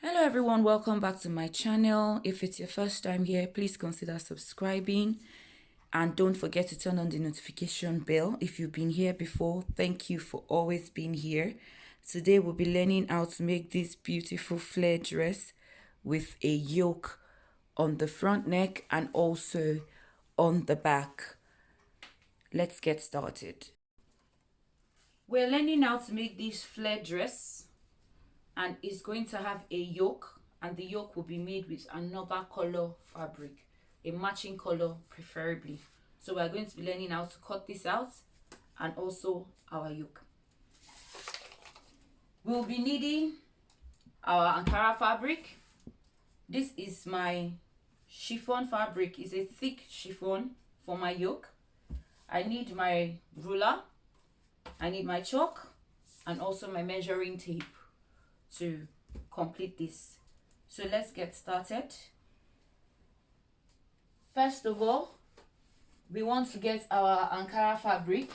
Hello everyone, welcome back to my channel. If it's your first time here, please consider subscribing and don't forget to turn on the notification bell. If you've been here before, thank you for always being here. Today we'll be learning how to make this beautiful flare dress with a yoke on the front neck and also on the back. Let's get started. We're learning how to make this flare dress, and it's going to have a yoke, and the yoke will be made with another color fabric, a matching color preferably. So we're going to be learning how to cut this out and also our yoke. We'll be needing our Ankara fabric. This is my chiffon fabric. It's a thick chiffon for my yoke. I need my ruler, I need my chalk, and also my measuring tape to complete this. So let's get started. First of all, we want to get our Ankara fabric,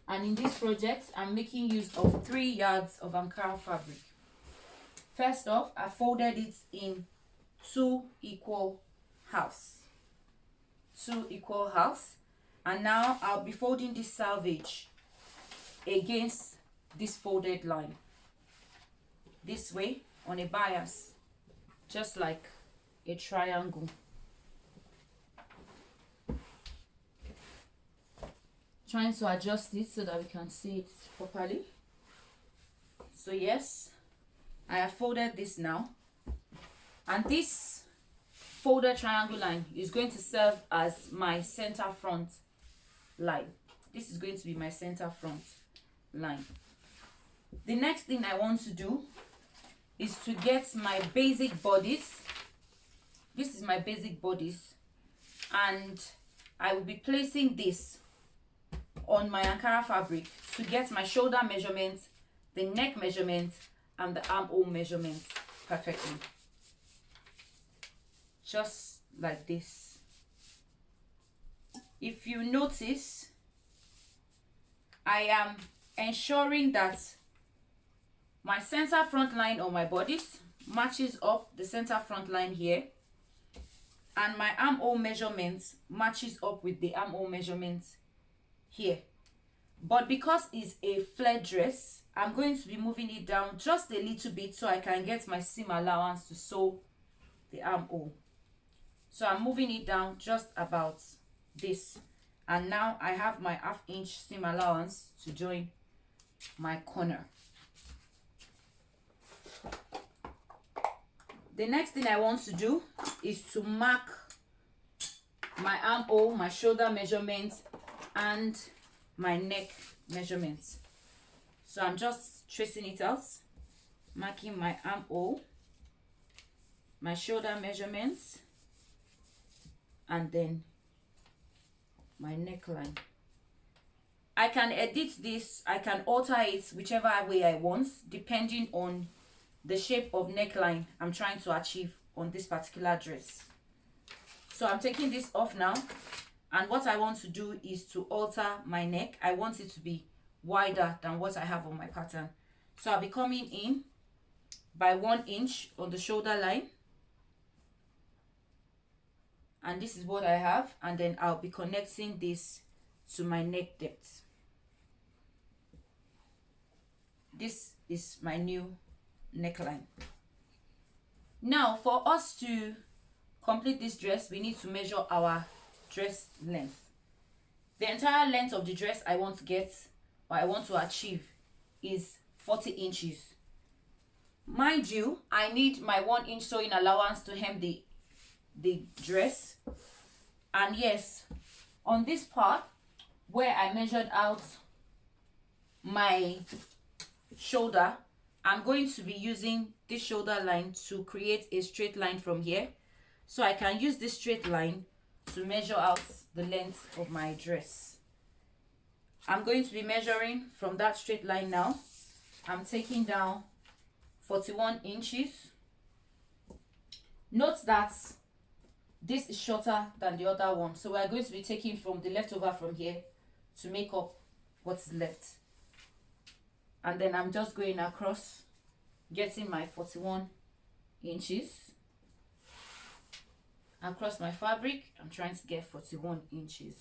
and in this project I'm making use of 3 yards of Ankara fabric. First off, I folded it in 2 equal halves, and now I'll be folding this selvage against this folded line this way on a bias, just like a triangle. Trying to adjust it so that we can see it properly. So yes, I have folded this now, and this folded triangle line is going to serve as my center front line. This is going to be my center front line. The next thing I want to do is to get my basic bodice. This is my basic bodice, and I will be placing this on my Ankara fabric to get my shoulder measurement, the neck measurement, and the armhole measurement perfectly. Just like this. If you notice, I am ensuring that my center front line on my bodice matches up the center front line here, and my armhole measurement matches up with the armhole measurement here. But because it's a flare dress, I'm going to be moving it down just a little bit so I can get my seam allowance to sew the armhole. So I'm moving it down just about this, and now I have my 1/2 inch seam allowance to join my corner. The next thing I want to do is to mark my armhole, my shoulder measurement, and my neck measurements. So I'm just tracing it out, marking my armhole, my shoulder measurements, and then my neckline. I can edit this, I can alter it whichever way I want, depending on the shape of neckline I'm trying to achieve on this particular dress. So I'm taking this off now, and what I want to do is to alter my neck. I want it to be wider than what I have on my pattern. So I'll be coming in by 1 inch on the shoulder line, and this is what I have, and then I'll be connecting this to my neck depth. This is my new neckline. Now for us to complete this dress, we need to measure our dress length. The entire length of the dress I want to get, or I want to achieve, is 40 inches. Mind you, I need my 1 inch sewing allowance to hem the dress. And yes, on this part where I measured out my shoulder, I'm going to be using this shoulder line to create a straight line from here, so I can use this straight line to measure out the length of my dress. I'm going to be measuring from that straight line now. I'm taking down 41 inches. Note that this is shorter than the other one, so we're going to be taking from the leftover from here to make up what's left. And then I'm just going across, getting my 41 inches. Across my fabric, I'm trying to get 41 inches.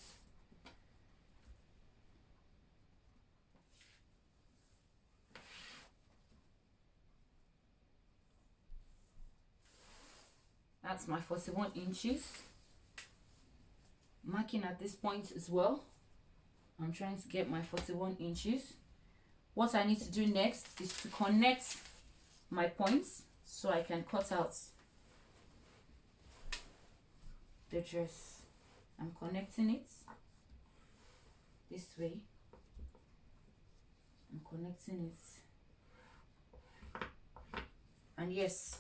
That's my 41 inches. Marking at this point as well. I'm trying to get my 41 inches. What I need to do next is to connect my points so I can cut out the dress. I'm connecting it this way. I'm connecting it. And yes,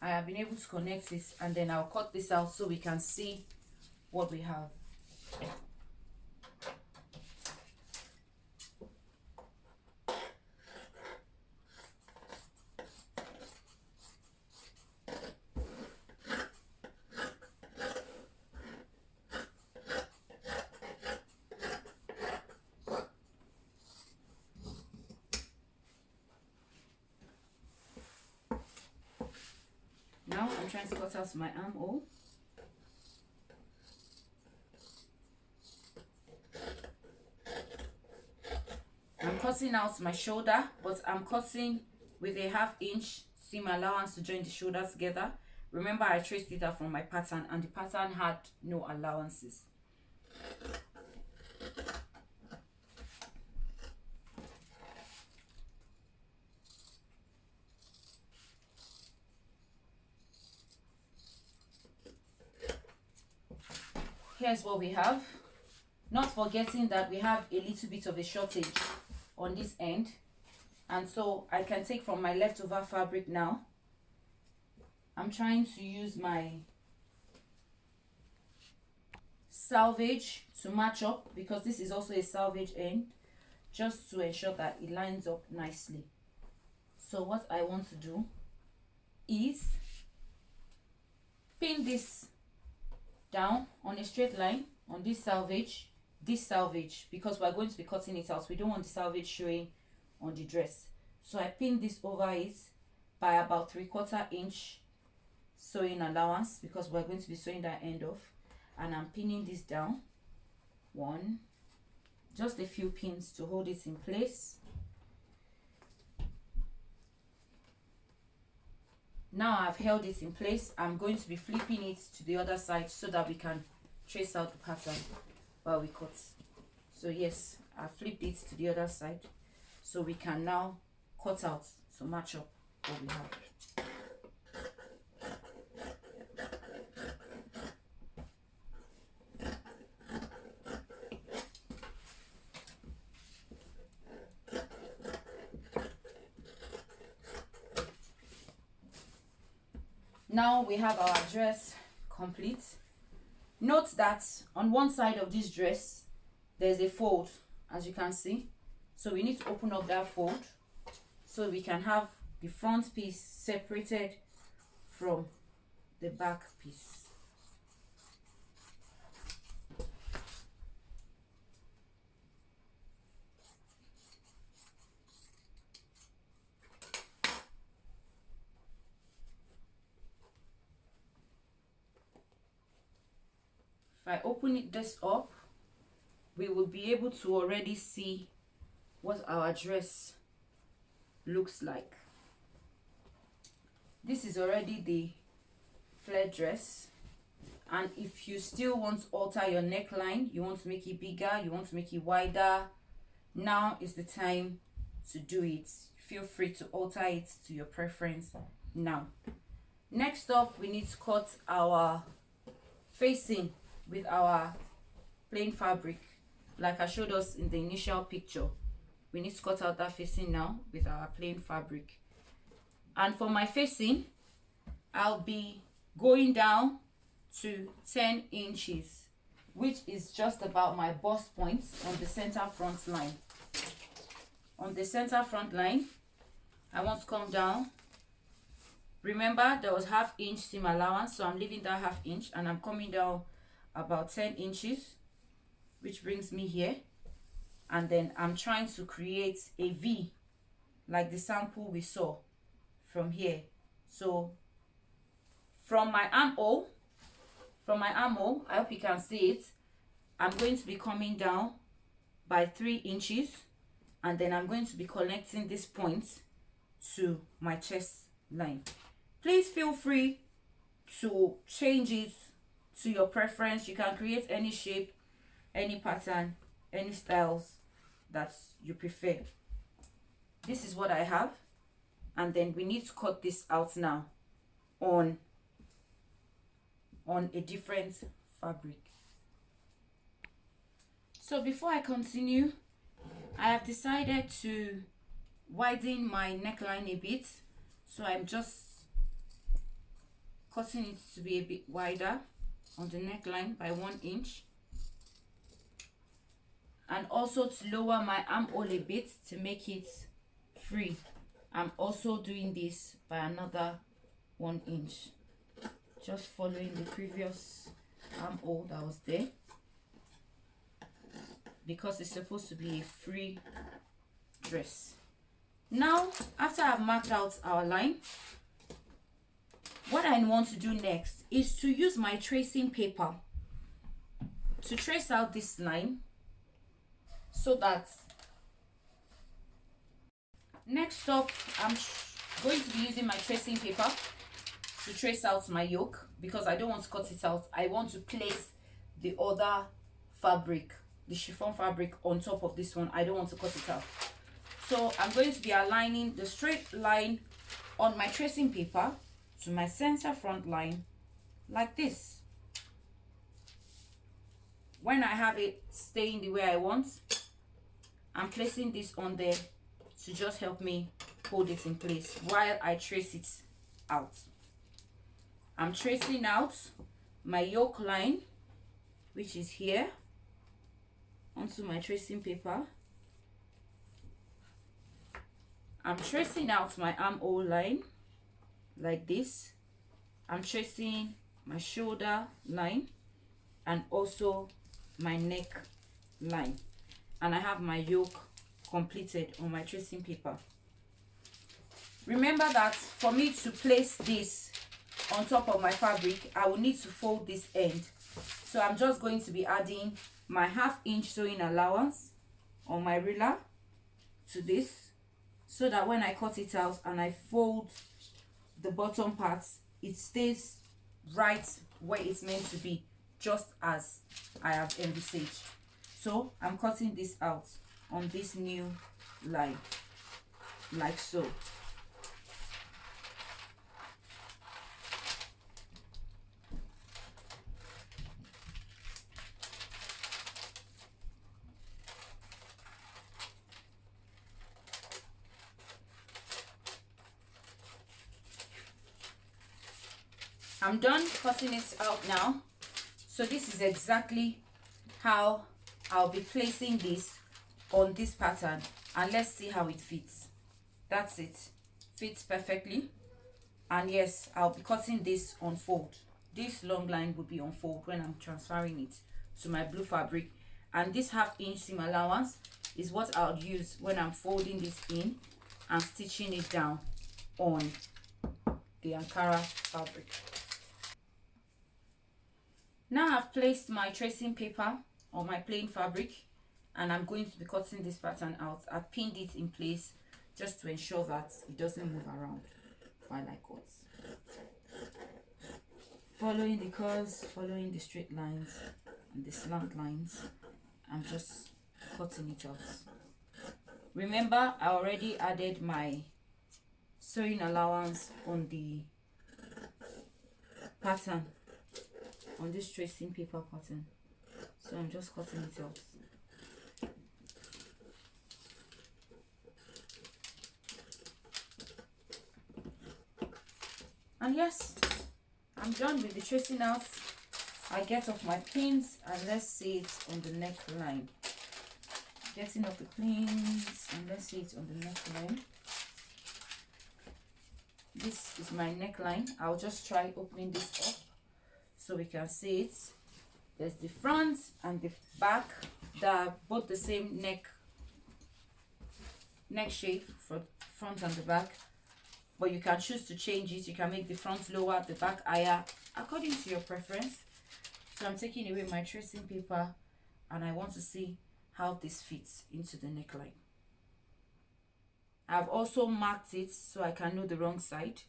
I have been able to connect this, and then I'll cut this out so we can see what we have. Now I'm trying to cut out my armhole. I'm cutting out my shoulder, but I'm cutting with a 1/2 inch seam allowance to join the shoulder together. Remember, I traced it out from my pattern, and the pattern had no allowances. Here's what we have, not forgetting that we have a little bit of a shortage on this end, and so I can take from my leftover fabric now. I'm trying to use my salvage to match up, because this is also a salvage end, just to ensure that it lines up nicely. So what I want to do is pin this down on a straight line on this salvage, because we're going to be cutting it out. We don't want the salvage showing on the dress. So I pin this over it by about 3/4 inch sewing allowance, because we're going to be sewing that end off, and I'm pinning this down. One, just a few pins to hold it in place. Now I've held it in place. I'm going to be flipping it to the other side so that we can trace out the pattern while we cut. So yes, I flipped it to the other side so we can now cut out to match up what we have. Now we have our dress complete. Note that on one side of this dress there's a fold, as you can see, so we need to open up that fold so we can have the front piece separated from the back piece. If I open this up, we will be able to already see what our dress looks like. This is already the flare dress, and if you still want to alter your neckline, you want to make it bigger, you want to make it wider, now is the time to do it. Feel free to alter it to your preference now. Next up, we need to cut our facing with our plain fabric, like I showed us in the initial picture. We need to cut out that facing now with our plain fabric. And for my facing, I'll be going down to 10 inches, which is just about my bust point on the center front line. On the center front line, I want to come down. Remember, there was 1/2 inch seam allowance, so I'm leaving that 1/2 inch, and I'm coming down about 10 inches, which brings me here. And then I'm trying to create a V like the sample we saw from here. So from my armhole, I hope you can see it, I'm going to be coming down by 3 inches, and then I'm going to be connecting this point to my chest line. Please feel free to change it to your preference. You can create any shape, any pattern, any styles that you prefer. This is what I have, and then we need to cut this out now on a different fabric. So before I continue, I have decided to widen my neckline a bit, so I'm just cutting it to be a bit wider on the neckline by 1 inch, and also to lower my armhole a bit to make it free. I'm also doing this by another 1 inch, just following the previous armhole that was there, because it's supposed to be a free dress. Now, after I've marked out our line, what I want to do next is to use my tracing paper to trace out this line, so that next up I'm going to be using my tracing paper to trace out my yoke, because I don't want to cut it out. I want to place the other fabric, the chiffon fabric, on top of this one. I don't want to cut it out. So I'm going to be aligning the straight line on my tracing paper to my center front line like this. When I have it staying the way I want, I'm placing this on there to just help me hold it in place while I trace it out. I'm tracing out my yoke line, which is here, onto my tracing paper. I'm tracing out my armhole line like this. I'm tracing my shoulder line and also my neck line, and I have my yoke completed on my tracing paper. Remember that for me to place this on top of my fabric, I will need to fold this end. So I'm just going to be adding my 1/2 inch sewing allowance on my ruler to this, so that when I cut it out and I fold the bottom parts, it stays right where it's meant to be, just as I have envisaged. So I'm cutting this out on this new line, like so. I'm done cutting it out now. So this is exactly how I'll be placing this on this pattern, and let's see how it fits. That's it, fits perfectly. And yes, I'll be cutting this on fold. This long line will be on fold when I'm transferring it to my blue fabric, and this 1/2 inch seam allowance is what I'll use when I'm folding this in and stitching it down on the Ankara fabric. Now I've placed my tracing paper on my plain fabric, and I'm going to be cutting this pattern out. I've pinned it in place just to ensure that it doesn't move around while I cut. Following the curves, following the straight lines and the slant lines, I'm just cutting it out. Remember, I already added my sewing allowance on the pattern, on this tracing paper pattern, so I'm just cutting it out. And yes, I'm done with the tracing out. I get off my pins and let's see it on the neckline. Getting off the pins and let's see it on the neckline. This is my neckline. I'll just try opening this up so we can see it. There's the front and the back. They're both the same neck shape for front and the back. but you can choose to change it. You can make the front lower, the back higher, according to your preference. So I'm taking away my tracing paper, and I want to see how this fits into the neckline. I've also marked it so I can know the wrong side,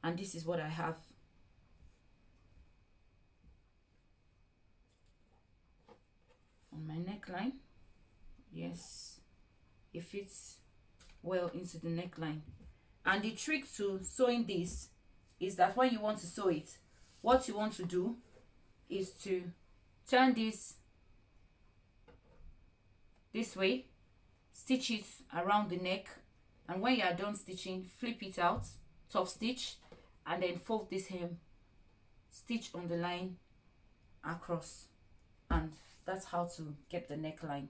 and this is what I have. On my neckline. Yes, it fits well into the neckline. And the trick to sewing this is that when you want to sew it, what you want to do is to turn this way, stitch it around the neck, and when you are done stitching, flip it out, top stitch, and then fold this hem, stitch on the line across, and that's how to get the neckline.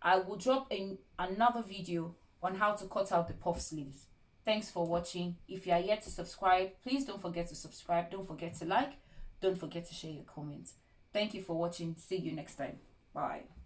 I will drop another video on how to cut out the puff sleeves. Thanks for watching. If you are yet to subscribe, please don't forget to subscribe. Don't forget to like. Don't forget to share your comments. Thank you for watching. See you next time. Bye.